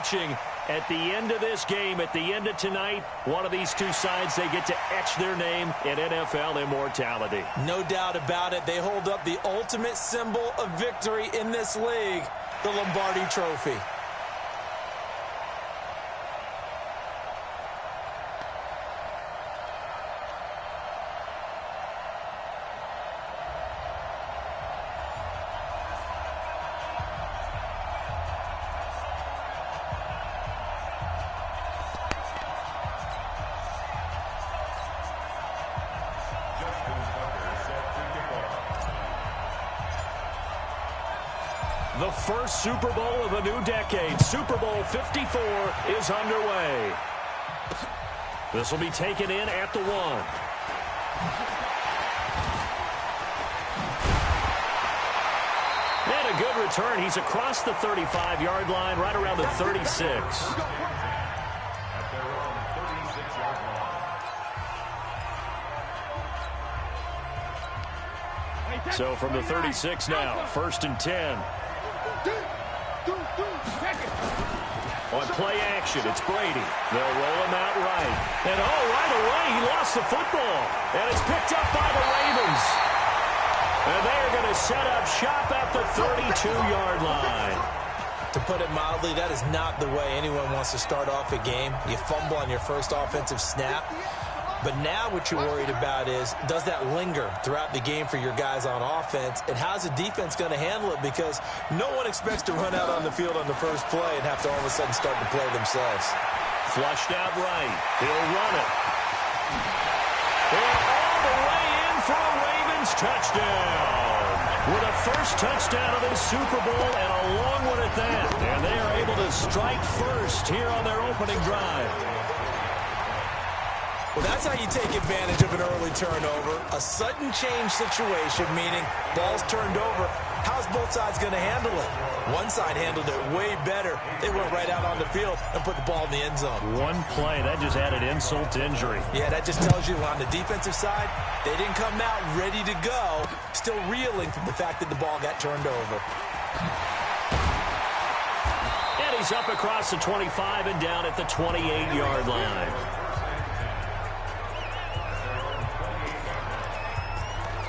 watching. At the end of this game, at the end of tonight, one of these two sides, they get to etch their name in NFL immortality. No doubt about it. They hold up the ultimate symbol of victory in this league, the Lombardi Trophy. The first Super Bowl of a new decade, Super Bowl 54, is underway. This will be taken in at the 1. And a good return. He's across the 35-yard line, right around the 36. So from the 36 now, 1st and 10. On play action, it's Brady. They'll roll him out right. And right away, he lost the football. And it's picked up by the Ravens. And they are going to set up shop at the 32-yard line. To put it mildly, that is not the way anyone wants to start off a game. You fumble on your first offensive snap. But now what you're worried about is, does that linger throughout the game for your guys on offense? And how's the defense going to handle it? Because no one expects to run out on the field on the first play and have to all of a sudden start to play themselves. Flushed out right. He'll run it. And all the way in for a Ravens touchdown. With a first touchdown of the Super Bowl and a long one at that. And they are able to strike first here on their opening drive. Well, that's how you take advantage of an early turnover. A sudden change situation, meaning ball's turned over. How's both sides going to handle it? One side handled it way better. They went right out on the field and put the ball in the end zone. One play, that just added insult to injury. Yeah, that just tells you on the defensive side, they didn't come out ready to go, still reeling from the fact that the ball got turned over. And he's up across the 25 and down at the 28-yard line.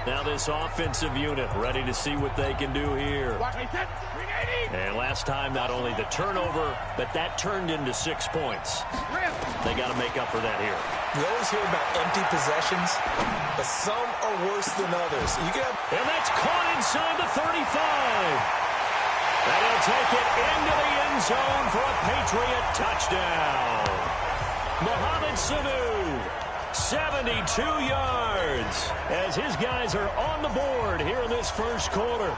Now this offensive unit ready to see what they can do here. And last time, not only the turnover, but that turned into 6 points. They got to make up for that here. You always hear about empty possessions, but some are worse than others. And that's caught inside the 35. And he'll take it into the end zone for a Patriot touchdown. Mohamed Sanu. 72 yards as his guys are on the board here in this first quarter.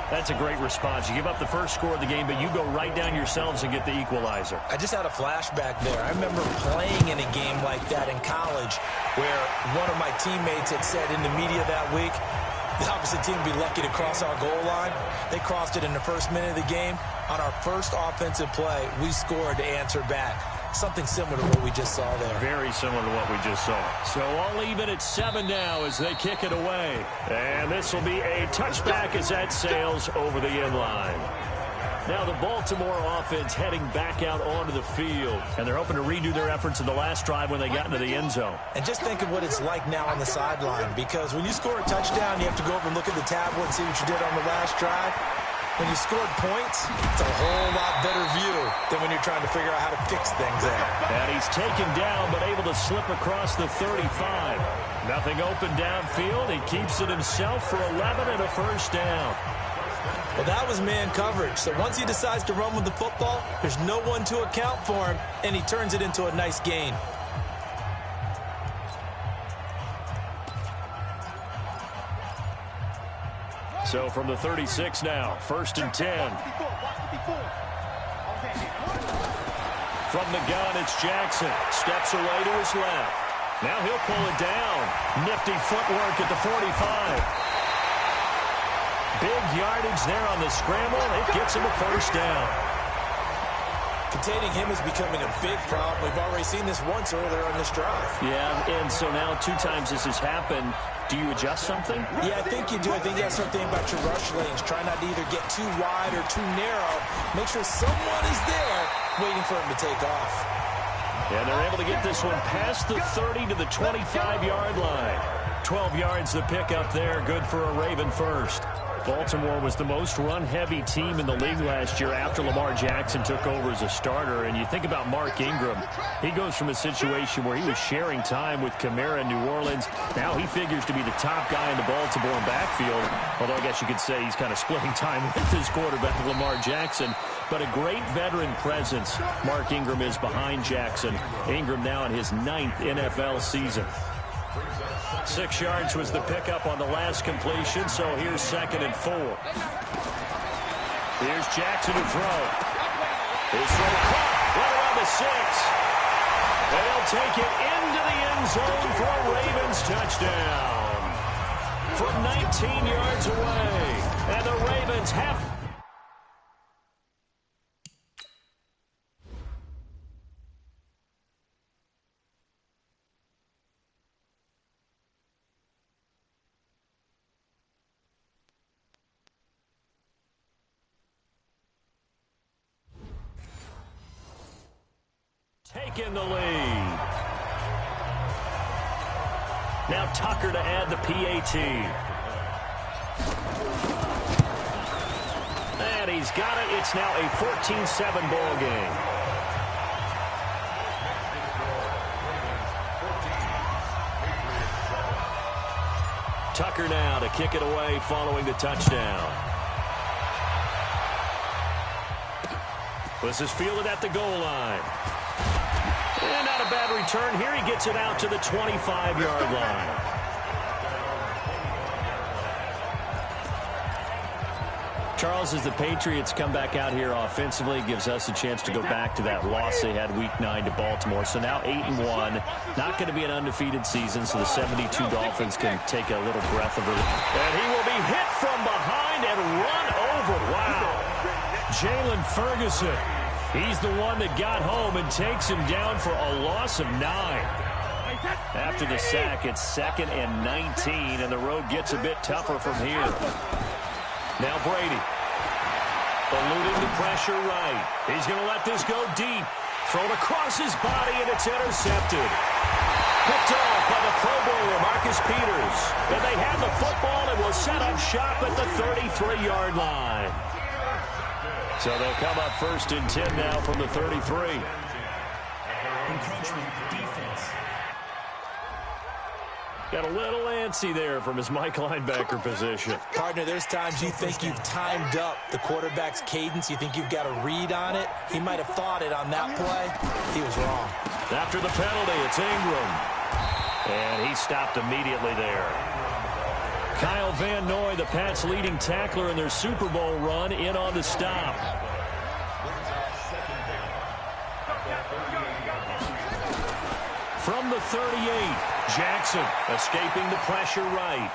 That's a great response. You give up the first score of the game, but you go right down yourselves and get the equalizer. I just had a flashback there. I remember playing in a game like that in college where one of my teammates had said in the media that week, the opposite team would be lucky to cross our goal line. They crossed it in the first minute of the game. On our first offensive play, we scored to answer back. Something similar to what we just saw there. Very similar to what we just saw. So all even at 7 now as they kick it away. And this will be a touchback as that sails over the end line. Now the Baltimore offense heading back out onto the field. And they're hoping to redo their efforts in the last drive when they got into the end zone. And just think of what it's like now on the sideline. Because when you score a touchdown, you have to go over and look at the tablet and see what you did on the last drive. When you scored points, it's a whole lot better view than when you're trying to figure out how to fix things out. And he's taken down but able to slip across the 35. Nothing open downfield. He keeps it himself for 11 and a first down. Well, that was man coverage. So once he decides to run with the football, there's no one to account for him, and he turns it into a nice gain. So from the 36 now, 1st and 10. From the gun, it's Jackson. Steps away to his left. Now he'll pull it down. Nifty footwork at the 45. Big yardage there on the scramble. It gets him a first down. Containing him is becoming a big problem. We've already seen this once earlier on this drive. Yeah, and so now 2 times this has happened. Do you adjust something? Yeah, I think you do. I think you have something about your rush lanes. Try not to either get too wide or too narrow. Make sure someone is there waiting for him to take off. And they're able to get this one past the 30 to the 25-yard line. 12 yards the pickup there. Good for a Raven first. Baltimore was the most run-heavy team in the league last year after Lamar Jackson took over as a starter. And you think about Mark Ingram. He goes from a situation where he was sharing time with Kamara in New Orleans. Now he figures to be the top guy in the Baltimore backfield. Although I guess you could say he's kind of splitting time with his quarterback, Lamar Jackson. But a great veteran presence Mark Ingram is behind Jackson. Ingram now in his 9th NFL season. 6 yards was the pickup on the last completion, so here's 2nd and 4. Here's Jackson to throw. His throw caught right around the 6. And he'll take it into the end zone for a Ravens touchdown. From 19 yards away. And the Ravens have... taking the lead. Now Tucker to add the PAT. And he's got it. It's now a 14-7 ball game. Tucker now to kick it away following the touchdown. This is fielded at the goal line. And not a bad return here. He gets it out to the 25-yard line. Charles, as the Patriots come back out here offensively, gives us a chance to go back to that loss they had Week 9 to Baltimore. So now 8-1. Not going to be an undefeated season, so the 72 Dolphins can take a little breath of relief. And he will be hit from behind and run over. Wow. Jalen Ferguson. He's the one that got home and takes him down for a loss of 9. After the sack, it's 2nd and 19, and the road gets a bit tougher from here. Now Brady. Eluding the pressure right. He's going to let this go deep. Thrown across his body, and it's intercepted. Picked off by the Pro Bowler, Marcus Peters. And they have the football and will set up shop at the 33-yard line. So they'll come up 1st and 10 now from the 33. Encroachment defense. Got a little antsy there from his Mike linebacker position. Partner, there's times you think you've timed up the quarterback's cadence. You think you've got a read on it. He might have thought it on that play. He was wrong. After the penalty, it's Ingram. And he stopped immediately there. Kyle Van Noy, the Pats' leading tackler in their Super Bowl run, in on the stop. From the 38, Jackson escaping the pressure right.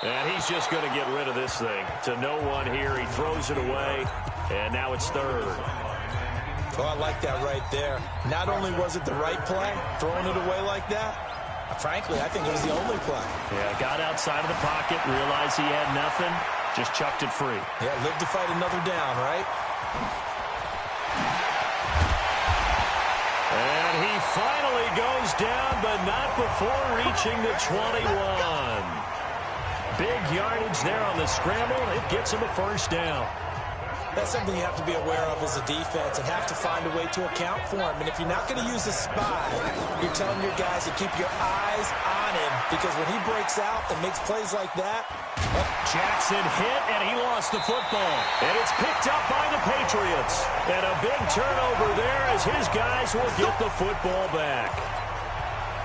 And he's just going to get rid of this thing. To no one here, he throws it away, and now it's 3rd. Oh, I like that right there. Not only was it the right play, throwing it away like that, frankly, I think it was the only play. Yeah, got outside of the pocket, realized he had nothing, just chucked it free. Yeah, live to fight another down, right? And he finally goes down, but not before reaching the 21. Big yardage there on the scramble. It gets him a 1st down. That's something you have to be aware of as a defense and have to find a way to account for him. And if you're not going to use a spy, you're telling your guys to keep your eyes on him, because when he breaks out and makes plays like that. Jackson hit, and he lost the football. And it's picked up by the Patriots. And a big turnover there as his guys will get the football back.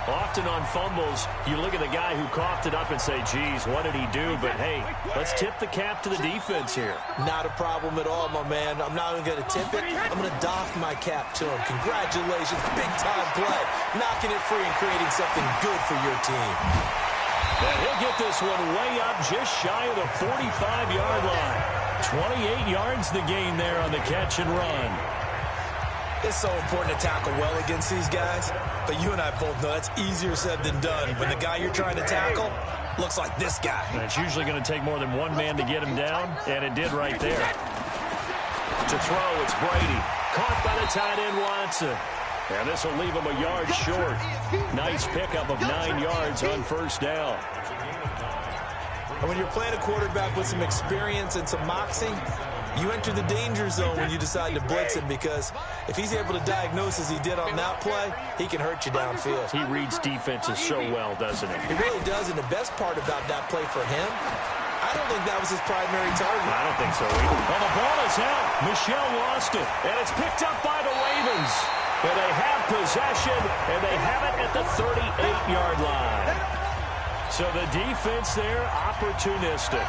Often on fumbles, you look at the guy who coughed it up and say, geez, what did he do? But, hey, let's tip the cap to the defense here. Not a problem at all, my man. I'm not even going to tip it. I'm going to doff my cap to him. Congratulations. Big-time play. Knocking it free and creating something good for your team. And he'll get this one way up just shy of the 45-yard line. 28 yards the gain there on the catch and run. It's so important to tackle well against these guys, but you and I both know that's easier said than done when the guy you're trying to tackle looks like this guy. And it's usually going to take more than one man to get him down, and it did right there. To throw, it's Brady. Caught by the tight end, Watson. And this will leave him a yard short. Nice pickup of 9 yards on first down. And when you're playing a quarterback with some experience and some moxie, you enter the danger zone when you decide to blitz him, because if he's able to diagnose as he did on that play, he can hurt you downfield. He reads defenses so well, doesn't he? He really does, and the best part about that play for him, I don't think that was his primary target. I don't think so either. Well, the ball is out. Michelle lost it, and it's picked up by the Ravens. And they have possession, and they have it at the 38-yard line. So the defense there, opportunistic.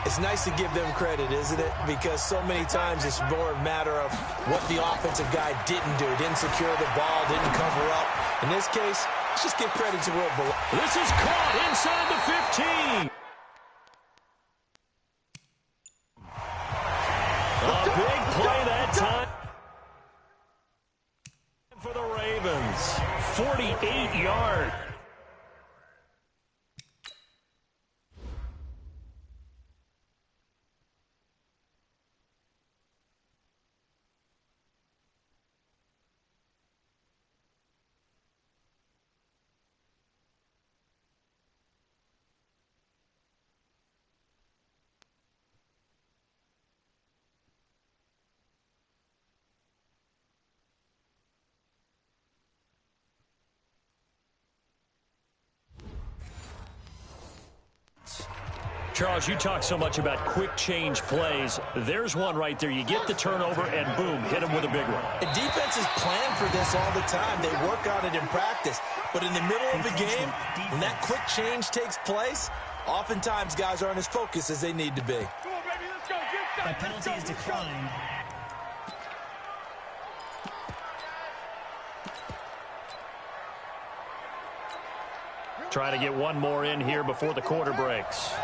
It's nice to give them credit, isn't it? Because so many times it's more a matter of what the offensive guy didn't do. Didn't secure the ball, didn't cover up. In this case, let's just give credit to where it belongs. This is caught inside the 15. A big play that time for the Ravens. 48 yards. Charles, you talk so much about quick change plays. There's one right there. You get the turnover, and boom, hit him with a big one. The defenses plan for this all the time. They work on it in practice. But in the middle of the game, when that quick change takes place, oftentimes guys aren't as focused as they need to be. A penalty is declined. Try to get one more in here before the quarter breaks.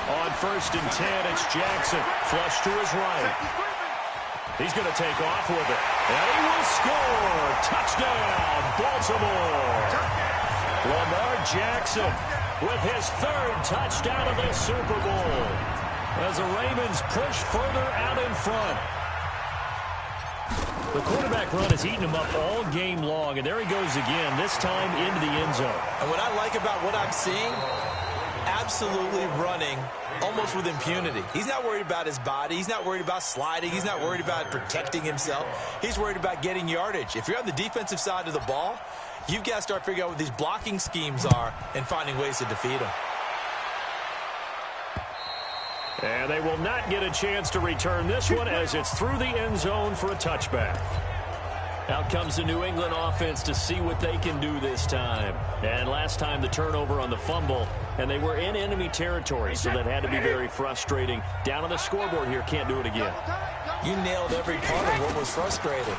On 1st and 10, it's Jackson. Flush to his right. He's going to take off with it. And he will score. Touchdown, Baltimore. Lamar Jackson with his 3rd touchdown of the Super Bowl as the Ravens push further out in front. The quarterback run has eaten him up all game long, and there he goes again, this time into the end zone. And what I like about what I'm seeing, absolutely running almost with impunity. He's not worried about his body. He's not worried about sliding. He's not worried about protecting himself. He's worried about getting yardage. If you're on the defensive side of the ball, you've got to start figuring out what these blocking schemes are and finding ways to defeat them. And they will not get a chance to return this one as it's through the end zone for a touchback. Out comes the New England offense to see what they can do this time. And last time the turnover on the fumble, and they were in enemy territory, so that had to be very frustrating. Down on the scoreboard here, can't do it again. You nailed every part of what was frustrating.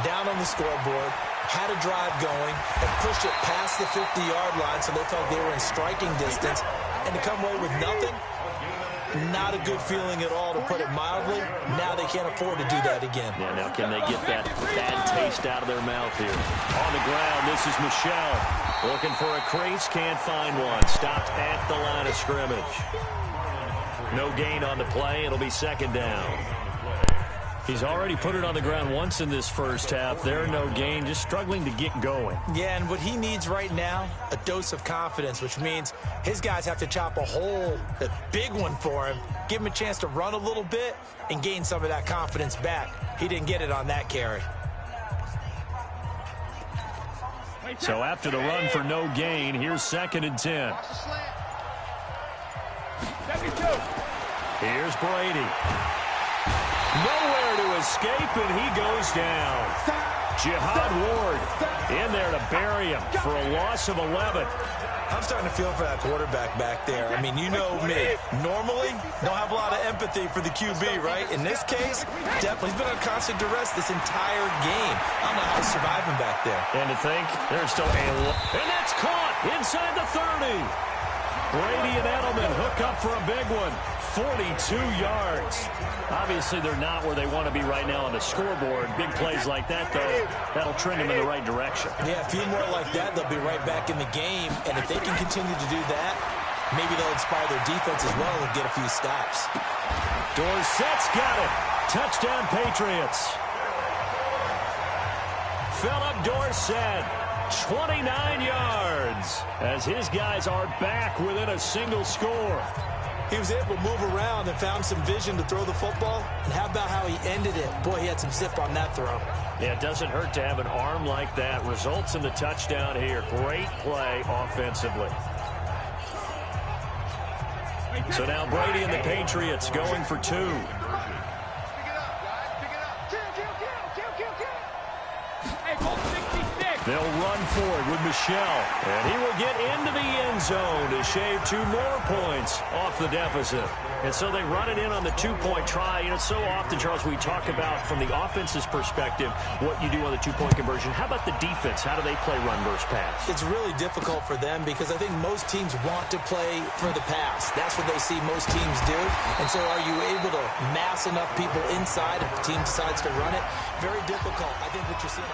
Down on the scoreboard, had a drive going, and pushed it past the 50-yard line so they felt they were in striking distance, and to come away with nothing, not a good feeling at all, to put it mildly. Now they can't afford to do that again. Yeah, now can they get that bad taste out of their mouth here? On the ground, this is Michelle. Looking for a crease, can't find one. Stopped at the line of scrimmage. No gain on the play. It'll be 2nd down. He's already put it on the ground once in this first half. There, no gain, just struggling to get going. Yeah, and what he needs right now, a dose of confidence, which means his guys have to chop a hole, a big one for him, give him a chance to run a little bit and gain some of that confidence back. He didn't get it on that carry. So after the run for no gain, here's 2nd and 10. Here's Brady. Nowhere to escape, and he goes down. Jihad Ward in there to bury him for a loss of 11. I'm starting to feel for that quarterback back there. I mean, you know me. Normally, don't have a lot of empathy for the QB, right? In this case, definitely. He's been on constant duress this entire game. I don't know how he's surviving back there. And to think, there's still a lot. And that's caught inside the 30. Brady and Edelman hook up for a big one. 42 yards. Obviously, they're not where they want to be right now on the scoreboard. Big plays like that, though, that'll trend them in the right direction. Yeah, a few more like that, they'll be right back in the game. And if they can continue to do that, Maybe they'll inspire their defense as well and get a few stops. Dorsett's got it. Touchdown, Patriots. Philip Dorsett, 29 yards, as his guys are back within a single score. He was able to move around and found some vision to throw the football. And how about how he ended it? Boy, he had some zip on that throw. Yeah, it doesn't hurt to have an arm like that. Results in the touchdown here. Great play offensively. So now Brady and the Patriots going for two. They'll run for it with Michelle. And he will get into the end zone to shave 2 more points off the deficit. And so they run it in on the 2-point try. You know, so often, Charles, we talk about from the offense's perspective what you do on the 2-point conversion. How about the defense? How do they play run versus pass? It's really difficult for them because I think most teams want to play for the pass. That's what they see most teams do. And so are you able to mass enough people inside if the team decides to run it? Very difficult. I think what you're seeing.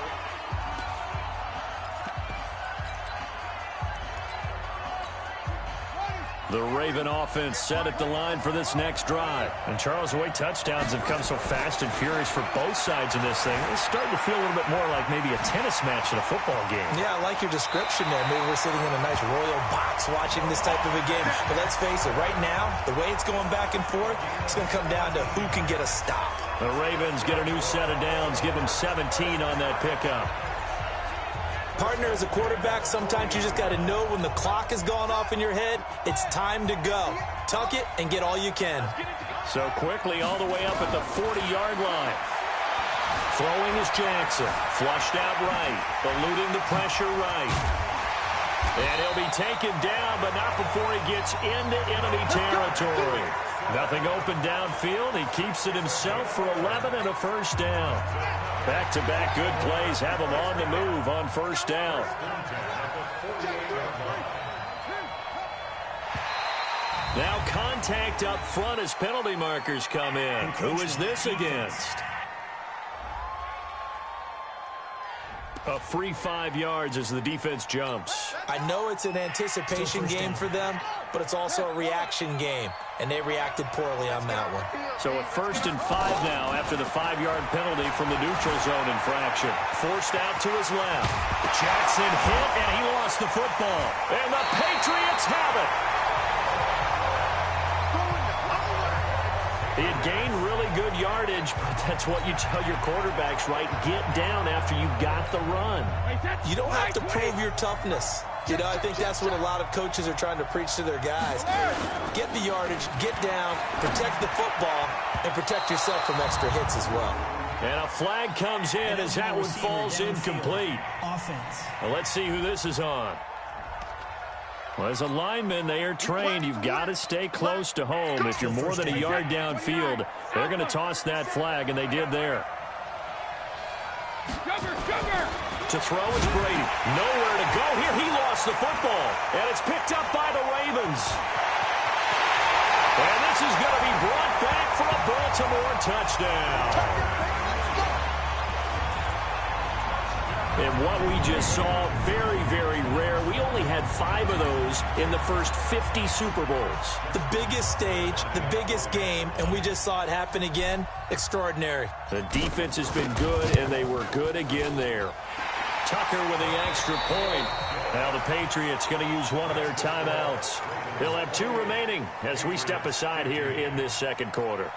The Raven offense set at the line for this next drive. And Charles, the way touchdowns have come so fast and furious for both sides in this thing, it's starting to feel a little bit more like maybe a tennis match in a football game. Yeah, I like your description there. Maybe we're sitting in a nice royal box watching this type of a game. But let's face it, right now, the way it's going back and forth, it's going to come down to who can get a stop. The Ravens get a new set of downs, give them 17 on that pickup. Partner, as a quarterback, sometimes you just got to know when the clock has gone off in your head, it's time to go. Tuck it and get all you can. So quickly all the way up at the 40-yard line. Throwing is Jackson. Flushed out right. Eluding the pressure right. And he'll be taken down, but not before he gets into enemy territory. Nothing open downfield. He keeps it himself for 11 and a first down. Back-to-back good plays have him on the move on first down. Now contact up front as penalty markers come in. Who is this against? A free 5 yards as the defense jumps. I know it's an anticipation game for them, but it's also a reaction game, and they reacted poorly on that one. So a 1st and 5 now after the 5-yard penalty from the neutral zone infraction. Forced out to his left. Jackson hit, and he lost the football. And the Patriots have it. He had gained really good yardage, but that's what you tell your quarterbacks, right? Get down after you got the run. You don't have to prove your toughness. You know, I think that's what a lot of coaches are trying to preach to their guys. Get the yardage, get down, protect the football, and protect yourself from extra hits as well. And a flag comes in as that one falls incomplete. Offense. Well, let's see who this is on. Well, as a lineman, they are trained. You've got to stay close to home. If you're more than a yard downfield, they're going to toss that flag, and they did there. To throw is Brady. Nowhere to go here. He lost the football, and it's picked up by the Ravens. And this is going to be brought back for a Baltimore touchdown. And what we just saw, very, very rare. We only had 5 of those in the first 50 Super Bowls. The biggest stage, the biggest game, and we just saw it happen again. Extraordinary. The defense has been good, and they were good again there. Tucker with the extra point. Now the Patriots going to use one of their timeouts. They'll have 2 remaining as we step aside here in this second quarter.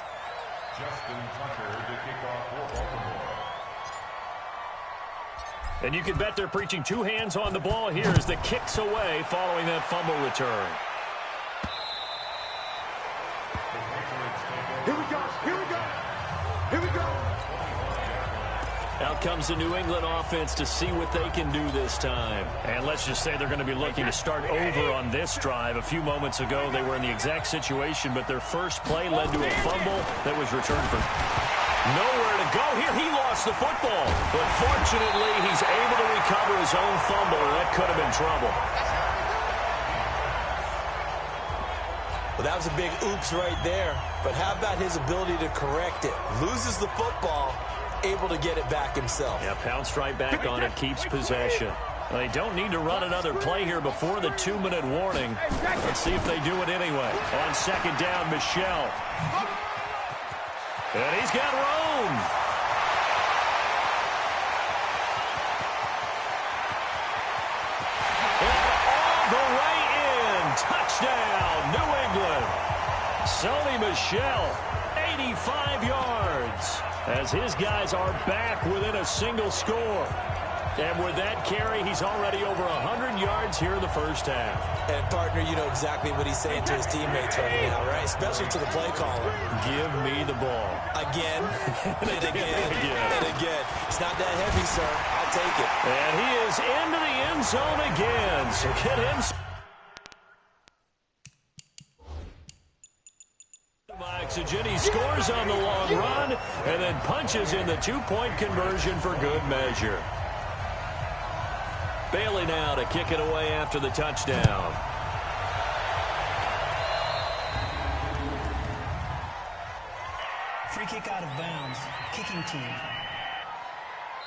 Justin Tucker to kick off for Baltimore. And you can bet they're preaching 2 hands on the ball here as the kick's away following that fumble return. Here we go. Here we go. Here we go. Out comes the New England offense to see what they can do this time. And let's just say they're going to be looking to start over on this drive. A few moments ago, they were in the exact situation, but their first play led to a fumble that was returned for nowhere to go here. He lost the football, but fortunately, he's able to recover his own fumble. That could have been trouble. Well, that was a big oops right there, but how about his ability to correct it? Loses the football, able to get it back himself. Yeah, pounced right back on it, keeps possession. They don't need to run another play here before the 2-minute warning. Let's see if they do it anyway. On second down, Michel. And he's got room. And all the way in. Touchdown, New England. Sony Michel, 85 yards. As his guys are back within a single score. And with that carry, he's already over 100 yards here in the first half. And, partner, you know exactly what he's saying to his teammates right now, right? Especially to the play caller. Give me the ball. Again, and again, and again. It's not that heavy, sir. I'll take it. And he is into the end zone again. So get him. Oxygen. He scores on the long run and then punches in the 2-point conversion for good measure. Bailey now to kick it away after the touchdown. Free kick out of bounds. Kicking team.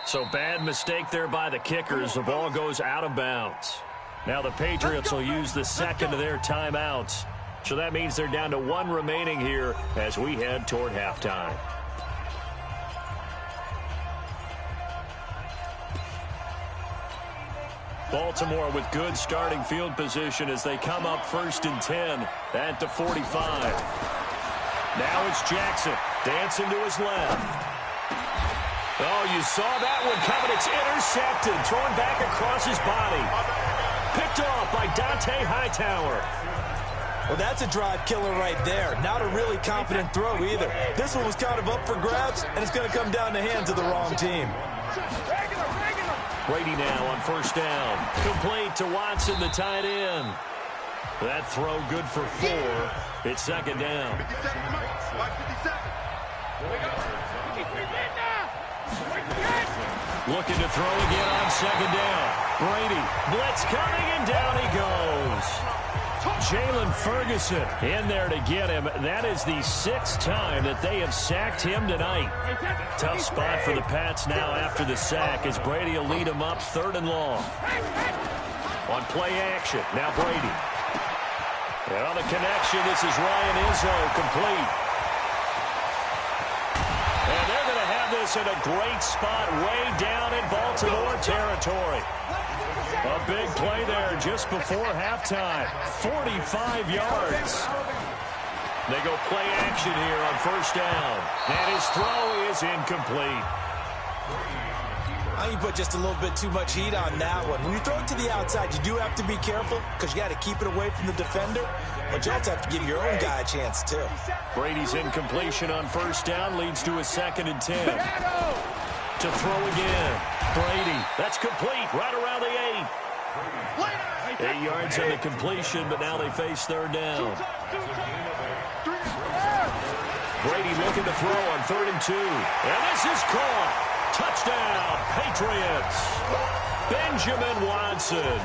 So bad mistake there by the kickers. The ball goes out of bounds. Now the Patriots will use the second of their timeouts. So that means they're down to 1 remaining here as we head toward halftime. Baltimore with good starting field position as they come up 1st and 10 at the 45. Now it's Jackson dancing to his left. Oh, you saw that one coming. It's intercepted, thrown back across his body. Picked off by Dante Hightower. Well, that's a drive killer right there. Not a really confident throw either. This one was kind of up for grabs, and it's going to come down the hands of the wrong team. Brady now on 1st down. Complete to Watson, the tight end. That throw good for 4. It's 2nd down. Looking to throw again on 2nd down. Brady, blitz coming, and down he goes. Jalen Ferguson in there to get him. That is the 6th time that they have sacked him tonight. Tough spot for the Pats now after the sack as Brady will lead him up 3rd and long. On play action, now Brady. And on the connection, this is Ryan Izzo, complete. And they're going to have this in a great spot way down in Baltimore territory. A big play there just before halftime. 45 yards. They go play action here on 1st down. And his throw is incomplete. I think you put just a little bit too much heat on that one. When you throw it to the outside, you do have to be careful because you got to keep it away from the defender. But you also have to give your own guy a chance, too. Brady's incompletion on 1st down leads to a 2nd and 10. To throw again. Brady, that's complete right around the 8. 8 yards on the completion, but now they face 3rd down. Brady looking to throw on 3rd and 2. And this is caught. Touchdown, Patriots. Benjamin Watson.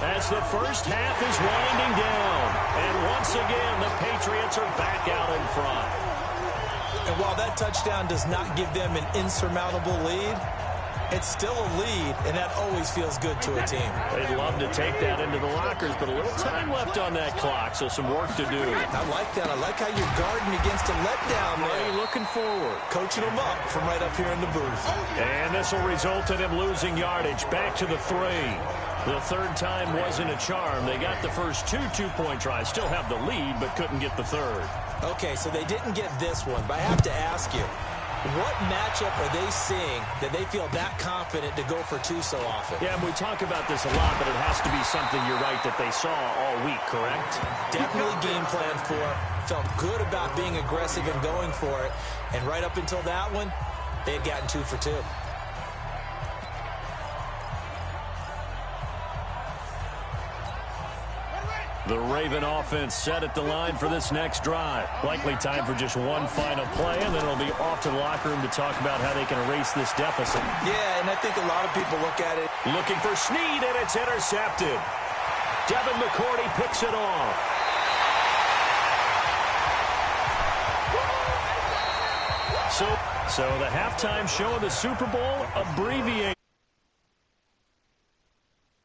As the first half is winding down. And once again, the Patriots are back out in front. And while that touchdown does not give them an insurmountable lead, it's still a lead, and that always feels good to a team. They'd love to take that into the lockers, but a little time left on that clock, so some work to do. I like that. I like how you're guarding against a letdown there. Looking forward. Coaching them up from right up here in the booth. And this will result in him losing yardage. Back to the 3. The 3rd time wasn't a charm. They got the first 2 two-point tries. Still have the lead, but couldn't get the 3rd. Okay, so they didn't get this one, but I have to ask you, what matchup are they seeing that they feel that confident to go for 2 so often? Yeah, and we talk about this a lot, but it has to be something, you're right, that they saw all week, correct? Definitely game plan for, felt good about being aggressive and going for it, and right up until that one, they had gotten 2 for 2. The Raven offense set at the line for this next drive. Likely time for just one final play, and then it'll be off to the locker room to talk about how they can erase this deficit. Yeah, and I think a lot of people look at it. Looking for Snead, and it's intercepted. Devin McCourty picks it off. So the halftime show of the Super Bowl abbreviated.